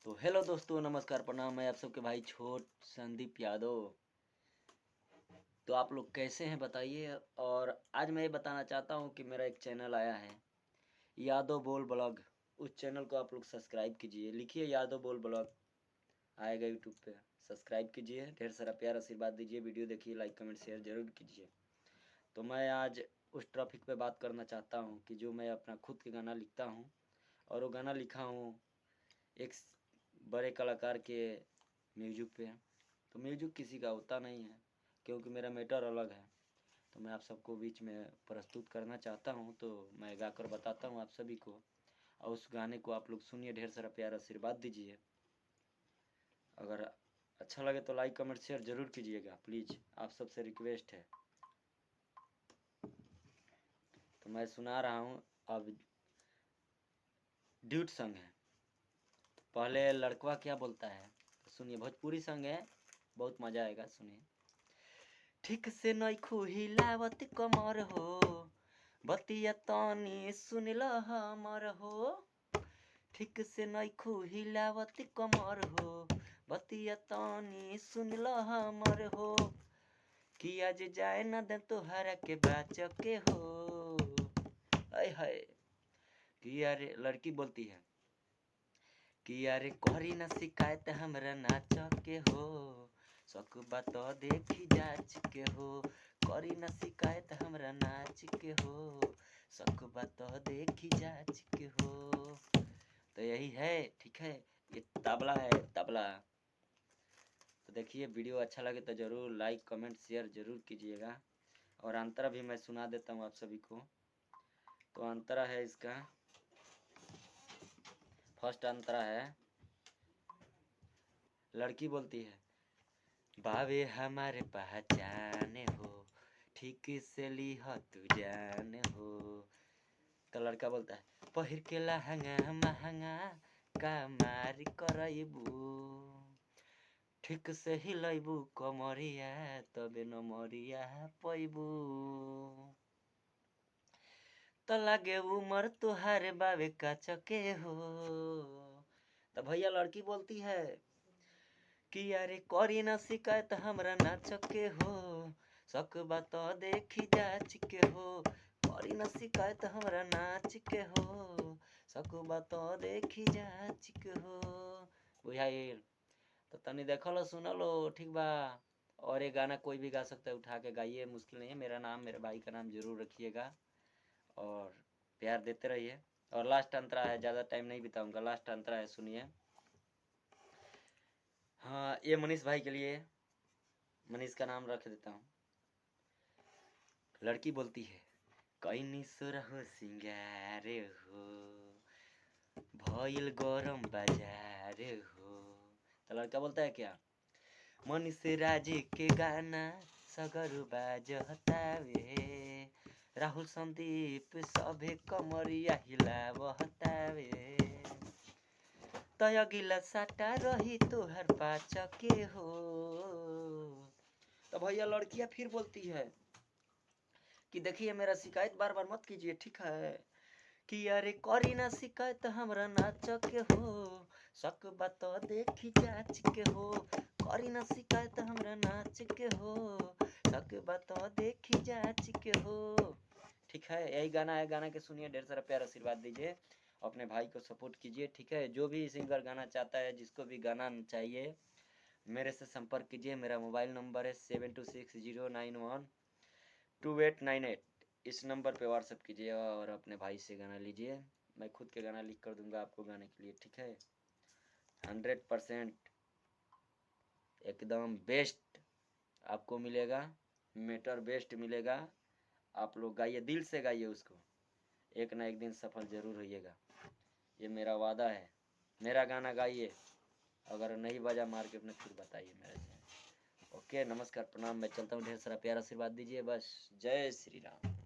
तो हेलो दोस्तों, नमस्कार, प्रणाम। मैं आप सबके भाई छोट संदीप यादव। तो आप लोग कैसे हैं बताइए। और आज मैं ये बताना चाहता हूँ कि मेरा एक चैनल आया है, यादव बोल ब्लॉग। उस चैनल को आप लोग सब्सक्राइब कीजिए, लिखिए यादव बोल ब्लॉग, आएगा यूट्यूब पे। सब्सक्राइब कीजिए, ढेर सारा प्यार आशीर्वाद दीजिए, वीडियो देखिए, लाइक कमेंट शेयर जरूर कीजिए। तो मैं आज उस टॉपिक पे बात करना चाहता हूँ कि जो मैं अपना खुद के गाना लिखता हूँ, और वो गाना लिखा हूँ एक बड़े कलाकार के म्यूजिक पे। तो म्यूजिक किसी का होता नहीं है, क्योंकि मेरा मैटर अलग है। तो मैं आप सबको बीच में प्रस्तुत करना चाहता हूँ, तो मैं गाकर बताता हूँ आप सभी को, और उस गाने को आप लोग सुनिए, ढेर सारा प्यार आशीर्वाद दीजिए। अगर अच्छा लगे तो लाइक कमेंट शेयर जरूर कीजिएगा, प्लीज़, आप सबसे रिक्वेस्ट है। तो मैं सुना रहा हूँ अब। ड्यूट सॉन्ग है। पहले लड़कवा क्या बोलता है, तो सुनिए, भोजपुरी सॉन्ग है, बहुत मज़ा आएगा, सुनिए। ठीक से नइखु हिलावत कमर हो, बतिया तनी सुनिल हमर हो। ठीक से नइखु हिलावत कमर हो, बतिया तनी सुनिल हमर हो। कि आज जाए न दे तोहरा के बाच के हो। हाय हाय। कि यार लड़की बोलती है कि यार करी न शिकायत हमरा नाच के हो, शक बात देखी जाच के हो। करी न शिकायत हमरा नाच के हो, शक बात देखी जाच के हो। तो यही है, ठीक है। ये तबला है, तबला। तो देखिए, वीडियो अच्छा लगे तो ज़रूर लाइक कमेंट शेयर ज़रूर कीजिएगा। और अंतरा भी मैं सुना देता हूँ आप सभी को। तो अंतरा है इसका, फर्स्ट अंतरा है। लड़की बोलती है, बावे हमारे पहचान हो, ठीक से लीह तू जान हो। तो लड़का बोलता है, पहिर के लहंगा महंगा का मारी करबू, ठीक से हिलैबू कमरिया तबे नमरिया पैबू। तो लागे उमर तुहारे बावे काचके हो। तो भैया लड़की बोलती है कि यारे करी न शिकायत हमरा नाच के हो, शक बात देखी जाच के हो। करी न शिकायत हमरा नाच के हो, शक बात देखी जाच के हो। बुझाइल। तो तनी देखो लो, सुनो लो, ठीक बा। और ये गाना कोई भी गा सकता है, उठा के गाइए, मुश्किल नहीं है। मेरा नाम, मेरे भाई का नाम जरूर रखिएगा, और प्यार देते रहिए। और लास्ट अंतरा है, ज़्यादा टाइम नहीं बिताऊंगा, लास्ट अंतरा है, सुनिए। हाँ, ये मनीष भाई के लिए, मनीष का नाम रख देता हूँ। लड़की बोलती है, कैनी सुरहो सिंगार हो, भइल गरम बाजार हो। तो लड़का बोलता है क्या, मनीष राज के गाना सगर बाजतावे, राहुल संदीप सभे कमरिया हिलावतावे। तय गिला साटा रही तोहर पाच के हो। तो भैया लड़कियां फिर बोलती है कि देखिए, मेरा शिकायत बार बार मत कीजिए, ठीक है। कि अरे करी ना शिकायत हमरा नाच के हो, शक बात देखी जाच के हो। करी ना शिकायत हमरा नाच के हो, शक बात देखी जाच के हो। ठीक है, यही गाना है। गाना के सुनिए, ढेर सारा प्यार आशीर्वाद दीजिए, अपने भाई को सपोर्ट कीजिए, ठीक है। जो भी सिंगर गाना चाहता है, जिसको भी गाना चाहिए, मेरे से संपर्क कीजिए। मेरा मोबाइल नंबर है 7260912898। इस नंबर पे व्हाट्सअप कीजिए और अपने भाई से गाना लीजिए। मैं खुद के गाना लिख कर दूंगा आपको गाने के लिए, ठीक है। 100% एकदम बेस्ट आपको मिलेगा, मेटर बेस्ट मिलेगा। आप लोग गाइए, दिल से गाइए उसको, एक ना एक दिन सफल जरूर होइएगा, ये मेरा वादा है। मेरा गाना गाइए, अगर नहीं बजा मार्केट में फिर बताइए मेरे से। ओके, नमस्कार, प्रणाम, मैं चलता हूँ। ढेर सारा प्यार आशीर्वाद दीजिए, बस। जय श्री राम।